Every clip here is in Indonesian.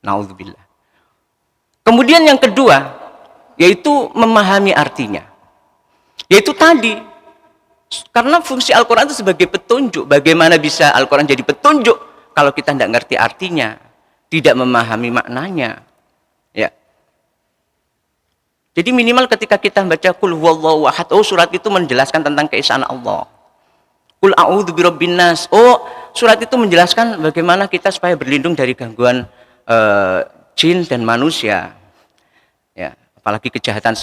Naudzubillah. Kemudian yang kedua, yaitu memahami artinya. Yaitu tadi, karena fungsi Al-Quran itu sebagai petunjuk. Bagaimana bisa Al-Quran jadi petunjuk kalau kita tidak ngerti artinya, tidak memahami maknanya. Ya. Jadi minimal ketika kita baca Qul huwallahu ahad, oh surat itu menjelaskan tentang keesaan Allah. Qul a'udzu birabbin nas, oh surat itu menjelaskan bagaimana kita supaya berlindung dari gangguan jin dan manusia. Ya, apalagi kejahatan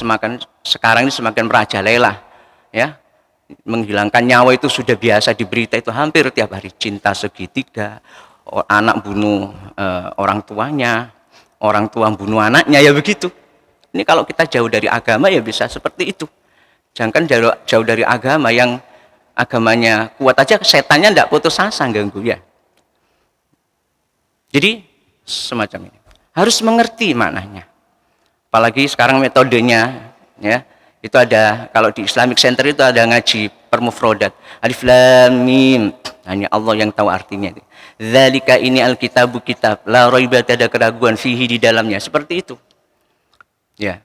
sekarang ini semakin merajalela, ya. Menghilangkan nyawa itu sudah biasa di berita itu hampir tiap hari. Cinta segitiga, anak bunuh orang tuanya, orang tua bunuh anaknya, ya begitu. Ini kalau kita jauh dari agama ya bisa seperti itu. Jangan jauh dari agama, yang agamanya kuat aja setannya tidak putus asa ganggu ya. Jadi semacam ini. Harus mengerti maknanya. Apalagi sekarang metodenya, ya. Itu ada, kalau di Islamic Center itu ada ngaji permufrodat. Alif lam mim, hanya Allah yang tahu artinya. Dzalika ini alkitabu kitab, la raiba, tidak ada keraguan fihi di dalamnya. Seperti itu. Ya,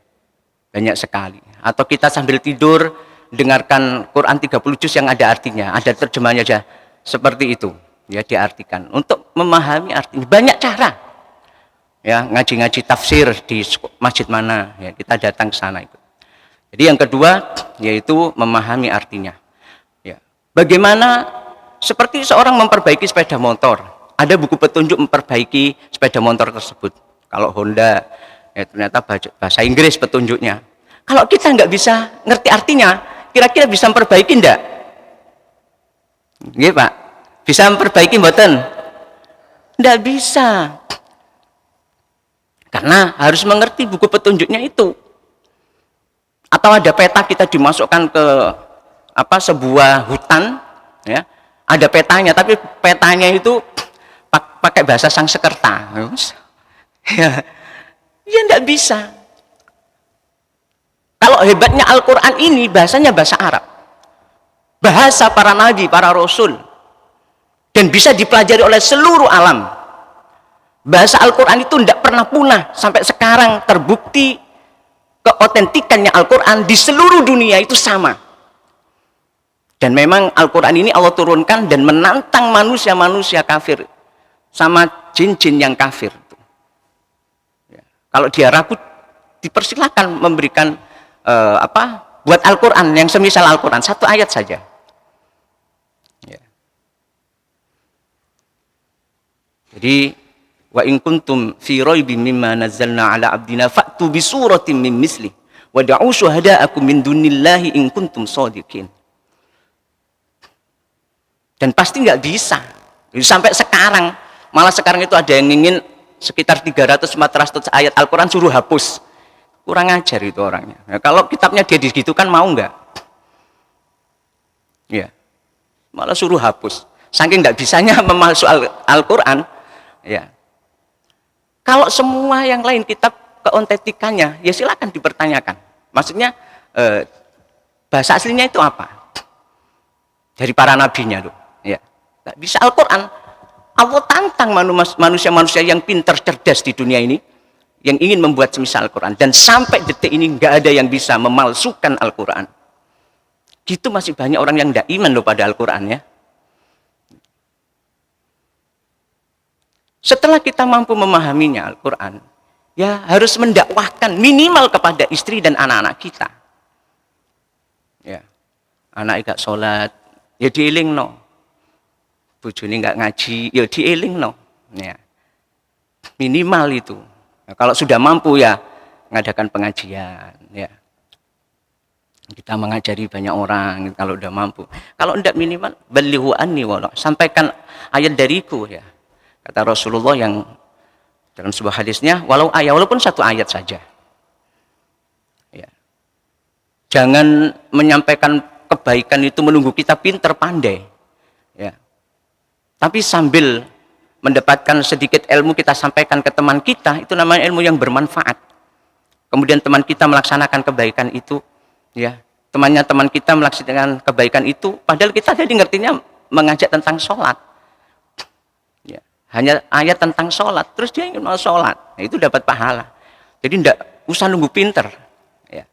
banyak sekali. Atau kita sambil tidur dengarkan Quran 30 juz yang ada artinya, ada terjemahnya aja. Seperti itu, ya, diartikan. Untuk memahami artinya banyak cara. Ya, ngaji-ngaji tafsir di masjid mana, ya, kita datang ke sana itu. Jadi yang kedua yaitu memahami artinya. Ya. Bagaimana seperti seorang memperbaiki sepeda motor, ada buku petunjuk memperbaiki sepeda motor tersebut. Kalau Honda, ya, ternyata bahasa Inggris petunjuknya. Kalau kita nggak bisa ngerti artinya, kira-kira bisa memperbaiki enggak? Nggih, Pak. Bisa memperbaiki mboten? Enggak bisa. Karena harus mengerti buku petunjuknya itu. Atau ada peta, kita dimasukkan ke sebuah hutan, ya, ada petanya, tapi petanya itu pakai bahasa Sangsekerta, ya, enggak bisa. Kalau hebatnya Al-Quran ini bahasanya bahasa Arab, bahasa para nabi, para rasul, dan bisa dipelajari oleh seluruh alam. Bahasa Al-Quran itu tidak pernah punah sampai sekarang, terbukti keotentikannya Al-Quran di seluruh dunia itu sama. Dan memang Al-Quran ini Allah turunkan dan menantang manusia-manusia kafir sama jin-jin yang kafir. Ya. Kalau dia ragu, dipersilakan memberikan buat Al-Quran yang semisal Al-Quran, satu ayat saja. Ya. Jadi wa in kuntum fi raibin mimma nazzalna ala abdina fa'tu bi suratin min misli wa da'u syuhada'akum min dunillahi in kuntum shadiqin. Dan pasti nggak bisa. Sampai sekarang, malah sekarang itu ada yang ingin sekitar 300-400 ayat Al-Quran suruh hapus. Kurang ajar itu orangnya. Nah, kalau kitabnya dia digitukan mau nggak? Ya, malah suruh hapus. Saking nggak bisanya memalsu Al-Quran, ya. Kalau semua yang lain kitab keotentikannya, ya silakan dipertanyakan. Maksudnya bahasa aslinya itu apa? Dari para nabinya loh. Ya, nggak bisa. Al-Quran, Allah tantang manusia-manusia yang pintar cerdas di dunia ini, yang ingin membuat semisal Al-Quran. Dan sampai detik ini nggak ada yang bisa memalsukan Al-Quran. Gitu masih banyak orang yang tidak iman loh pada Al-Quran, ya. Setelah kita mampu memahaminya Al-Quran, ya harus mendakwahkan minimal kepada istri dan anak-anak kita. Ya, anak gak sholat, ya dieling no. Bojone gak ngaji, ya dieling no. Ya, minimal itu. Nah, kalau sudah mampu ya mengadakan pengajian. Ya, kita mengajari banyak orang kalau sudah mampu. Kalau tidak minimal balighu anni walau, sampaikan ayat dariku, ya. Kata Rasulullah yang dalam sebuah hadisnya, walaupun satu ayat saja. Ya. Jangan menyampaikan kebaikan itu menunggu kita pinter pandai. Ya. Tapi sambil mendapatkan sedikit ilmu kita sampaikan ke teman kita, itu namanya ilmu yang bermanfaat. Kemudian teman kita melaksanakan kebaikan itu, ya, teman kita melaksanakan kebaikan itu, padahal kita jadi ngertinya mengajak tentang sholat. hanya ayat tentang sholat, terus dia ingin mau sholat, nah, itu dapat pahala. Jadi tidak usah nunggu pinter. Ya.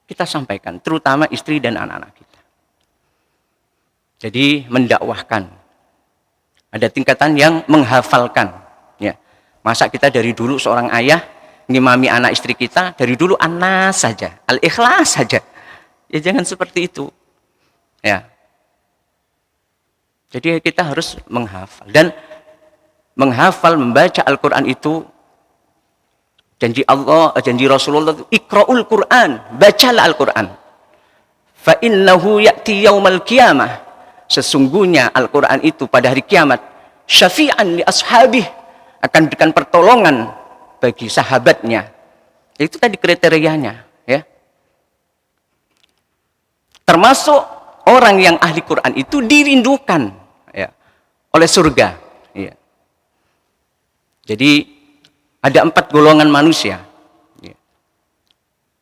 Kita sampaikan, terutama istri dan anak-anak kita. Jadi mendakwahkan. Ada tingkatan yang menghafalkan. Ya. Masa kita dari dulu seorang ayah ngimami anak istri kita, dari dulu anas saja, al-ikhlas saja. Ya jangan seperti itu. Ya. Jadi kita harus menghafal. Dan menghafal, membaca Al-Quran itu janji Allah, janji Rasulullah, iqra'ul Quran, bacalah Al-Quran. Fa innahu ya'ti yaumal qiyamah. Sesungguhnya Al-Quran itu pada hari kiamat syafi'an li ashabih, akan berikan pertolongan bagi sahabatnya. Itu tadi kriterianya, ya. Termasuk orang yang ahli Quran itu dirindukan, ya, oleh surga, ya. Jadi ada 4 golongan manusia, ya,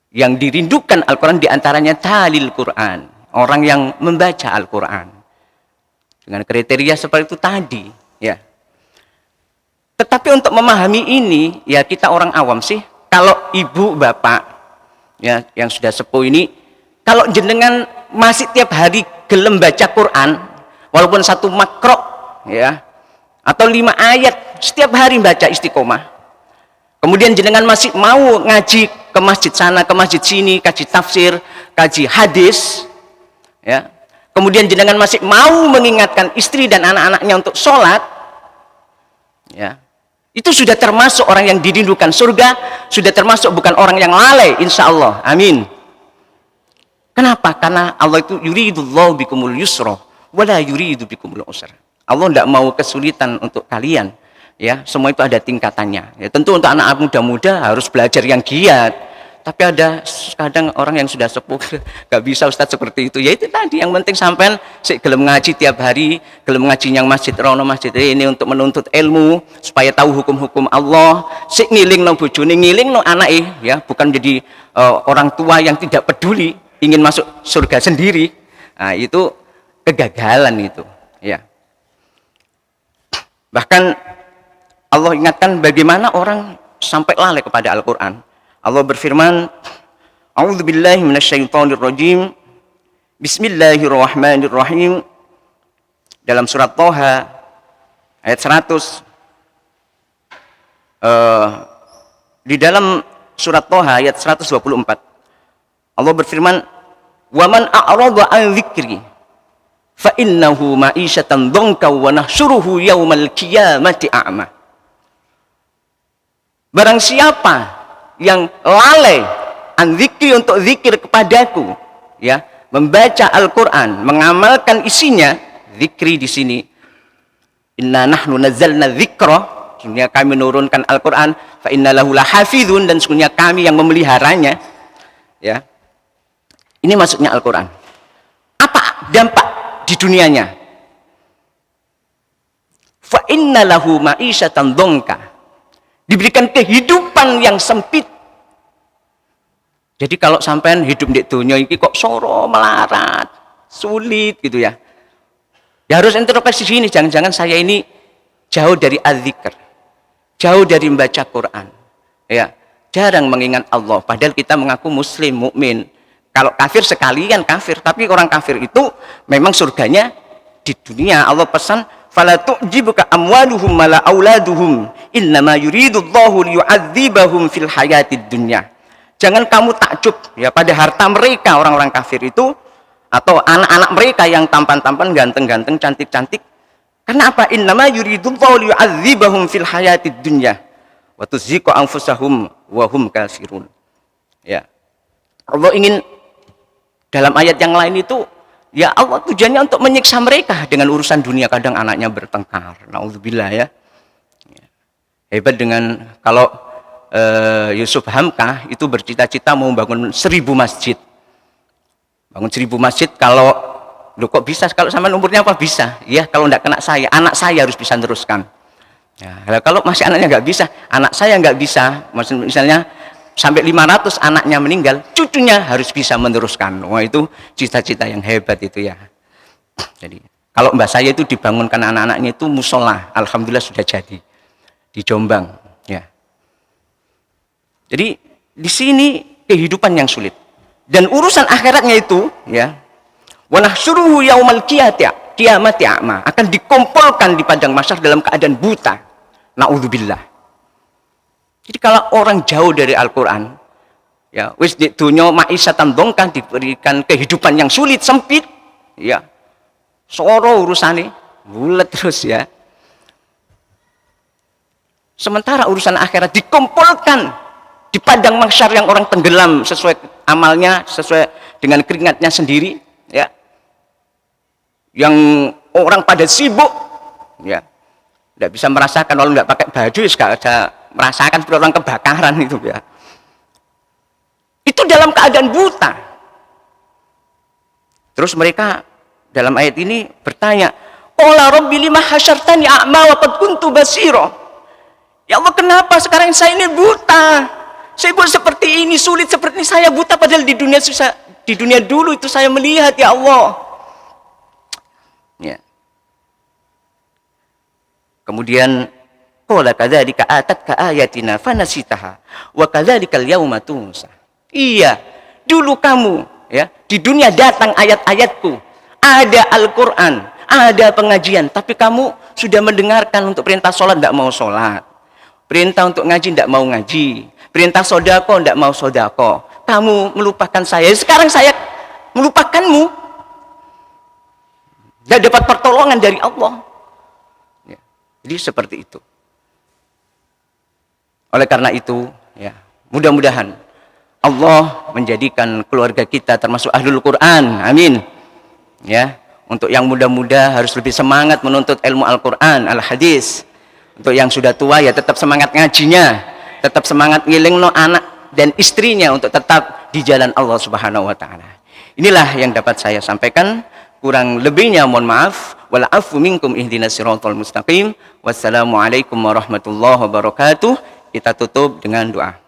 yang dirindukan Al-Quran, diantaranya talil Quran, orang yang membaca Al-Quran dengan kriteria seperti itu tadi, ya. Tetapi untuk memahami ini, ya kita orang awam sih, kalau ibu bapak, ya, yang sudah sepuh ini, kalau jenengan masih tiap hari gelem baca Quran, walaupun 1 makro, ya, atau 5 ayat setiap hari baca istiqomah, kemudian jenengan masih mau ngaji ke masjid sana, ke masjid sini, kaji tafsir, kaji hadis, ya. Kemudian jenengan masih mau mengingatkan istri dan anak-anaknya untuk sholat, ya. Itu sudah termasuk orang yang dirindukan surga, sudah termasuk bukan orang yang lalai, insya Allah. Amin. Kenapa? Karena Allah itu yuridullahu bikumul yusra wala yuridu bikumul usra. Allah tidak mau kesulitan untuk kalian. Ya, semua itu ada tingkatannya. Ya, tentu untuk anak muda-muda harus belajar yang giat. Tapi ada kadang orang yang sudah sepuh gak bisa Ustadz seperti itu. Ya itu tadi yang penting sampean sik gelem ngaji tiap hari, gelem ngaji yang masjid rono masjid ini untuk menuntut ilmu supaya tahu hukum-hukum Allah. Sik ngiling no bojone, ngiling no anake, ya, bukan jadi orang tua yang tidak peduli ingin masuk surga sendiri. Nah, itu kegagalan itu, ya. Bahkan Allah ingatkan bagaimana orang sampai lalai kepada Al-Quran. Allah berfirman, A'udzubillahi minasyaitonirrajim. Bismillahirrahmanirrahim. Dalam surat Thaha ayat 100. Di dalam surat Thaha ayat 124. Allah berfirman, "Wa man a'rada 'an dzikri fa innahu ma'isyatan dhanka wa nahsyuruhu yaumal qiyamati a'ma." Barang siapa yang lalai an dzikri, untuk zikir kepadaku, ya, membaca Al-Quran, mengamalkan isinya, zikri di sini, inna nahnu nazzalna dzikra, sesungguhnya kami menurunkan Al-Quran, fa inna lahu lahafizun, dan sesungguhnya kami yang memeliharanya, ya. Ini maksudnya Al-Quran. Apa dampak di dunianya? Fa inna lahu ma'isyatan dhanka, diberikan kehidupan yang sempit. Jadi kalau sampean hidup di dunia ini kok soro melarat, sulit gitu, ya. Ya harus introspeksi sini, jangan-jangan saya ini jauh dari adzikr, jauh dari membaca Quran, ya, jarang mengingat Allah, padahal kita mengaku muslim, mukmin. Kalau kafir sekalian kafir, tapi orang kafir itu memang surganya di dunia. Allah pesan, fala tu'jibuka amwaluhum wala auladuhum innama yuridullahu liyu'adzibahum fil hayatid dunya. Jangan kamu takjub, ya, pada harta mereka orang-orang kafir itu, atau anak-anak mereka yang tampan-tampan, ganteng-ganteng, cantik-cantik. Karena apa? Innama yuridullahu liyu'adzibahum fil hayatid dunya wa tuzhiqu anfusahum wa hum kafirun. Ya. Allah ingin dalam ayat yang lain itu, ya, Allah tujuannya untuk menyiksa mereka dengan urusan dunia, kadang anaknya bertengkar. Nauzubillah, ya. Hebat dengan kalau Yusuf Hamka itu bercita-cita mau bangun 1000 masjid. Bangun 1000 masjid, kalau loh kok bisa, kalau sama umurnya apa bisa? Ya, kalau enggak kena saya, anak saya harus bisa meneruskan. Ya, kalau masih anaknya nggak bisa, anak saya nggak bisa, misalnya sampai 500 anaknya meninggal, cucunya harus bisa meneruskan. Wah, itu cita-cita yang hebat itu, ya. Jadi Kalau mbah saya itu dibangunkan anak-anaknya itu musola, alhamdulillah sudah jadi di Jombang, ya. Jadi di sini kehidupan yang sulit dan urusan akhiratnya itu, ya. Wa nahsyuruhu yaumal qiyamati a'ma, akan dikumpulkan di padang mahsyar dalam keadaan buta. Naudzubillah. Jadi kalau orang jauh dari Al-Qur'an, ya, wis di dunya ma'isyatan dongkang, diberikan kehidupan yang sulit, sempit, ya. Soro urusannya bulat terus, ya. Sementara urusan akhirat dikumpulkan di padang mahsyar yang orang tenggelam sesuai amalnya, sesuai dengan keringatnya sendiri, ya. Yang orang pada sibuk, ya. Tidak bisa merasakan, kalau nggak pakai baju ya nggak ada merasakan seperti orang kebakaran itu, ya. Itu dalam keadaan buta. Terus mereka dalam ayat ini bertanya, qala rabbi lima hasyartani a'ma wa qad kuntu basira. Ya Allah, kenapa sekarang saya ini buta? Saya buat seperti ini, sulit seperti ini, saya buta padahal di dunia susah, di dunia dulu itu saya melihat, ya Allah. Ya. Kemudian qala kadzalika atatka ayatina fanasitaha wa kadzalika al-yauma tunsa. Iya, dulu kamu, ya, di dunia datang ayat-ayatku, ada Al-Quran, ada pengajian, tapi kamu sudah mendengarkan untuk perintah sholat, tidak mau sholat. Perintah untuk ngaji, tidak mau ngaji. Perintah sodako, tidak mau sodako. Kamu melupakan saya. Sekarang saya melupakanmu. Dan dapat pertolongan dari Allah. Ya. Jadi seperti itu. Oleh karena itu, ya, mudah-mudahan Allah menjadikan keluarga kita termasuk ahlul Quran. Amin. Ya, untuk yang muda-muda harus lebih semangat menuntut ilmu Al-Quran, Al-Hadis. Untuk yang sudah tua ya tetap semangat ngajinya, tetap semangat ngilingno anak dan istrinya untuk tetap di jalan Allah Subhanahu wa taala. Inilah yang dapat saya sampaikan. Kurang lebihnya mohon maaf. Wal afu minkum ihdinas siratal mustaqim. Wassalamualaikum warahmatullahi wabarakatuh. Kita tutup dengan doa.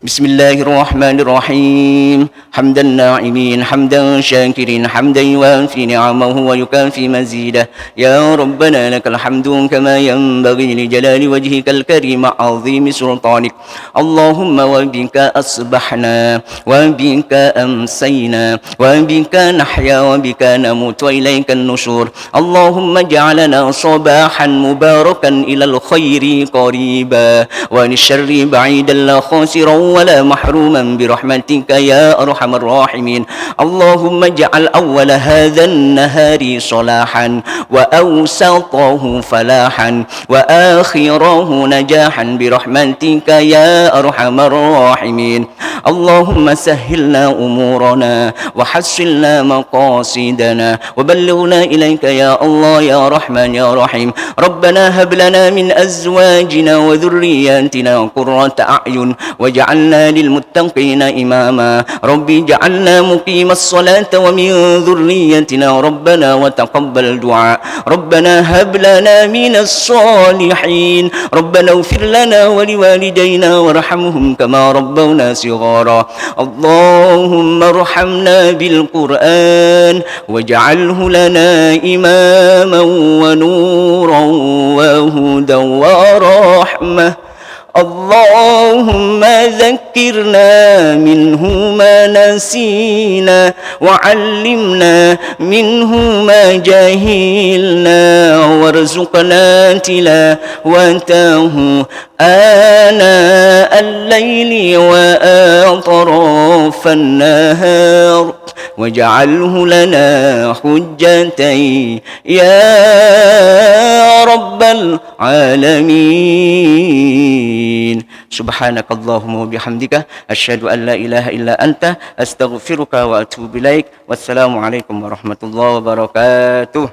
Bismillahirrahmanirrahim. Hamdan na'imin, hamdan syakirin, hamdan yuwafi ni'amahu wa yukafi mazidah. Ya Rabbana lakal hamdu kama yanbaghi li jalali wajhikal karim azimi sultanik. Allahumma wa bika asbahna wa bika amsayna wa bika nahya wa bika namut wa ilaikan nusyur. Allahumma ja'alana sabahan mubarakan ilal khairi qariba wa nisyarri ba'idan la khasiran ولا محروما برحمتك يا أرحم الراحمين. اللهم اجعل أول هذا النهار صلاحا وأوسطه فلاحا وآخره نجاحا برحمتك يا أرحم الراحمين. اللهم سهلنا أمورنا وحسلنا مقاصدنا وبلغنا إليك يا الله يا رحمن يا رحيم. ربنا هب لنا من أزواجنا وذرياتنا قرة أعين وجعلنا للمتقين إماما. ربي اجعلنا مقيم الصلاة ومن ذريتنا ربنا وتقبل دعاء. ربنا هب لنا من الصالحين. ربنا اغفر لنا ولوالدينا وارحمهم كما ربونا صغارا. اللهم ارحمنا بالقرآن واجعله لنا إماما ونورا وهدى ورحمة. اللهم ذكرنا منه ما نسينا وعلمنا منه ما جهلنا وارزقنا تلاوته آناء الليل وأطراف النهار واجعله لنا حجتين يا رب العالمين. سبحانك اللهم وبحمدك أشهد أن لا إله إلا أنت أستغفرك وأتوب إليك. والسلام عليكم ورحمة الله وبركاته.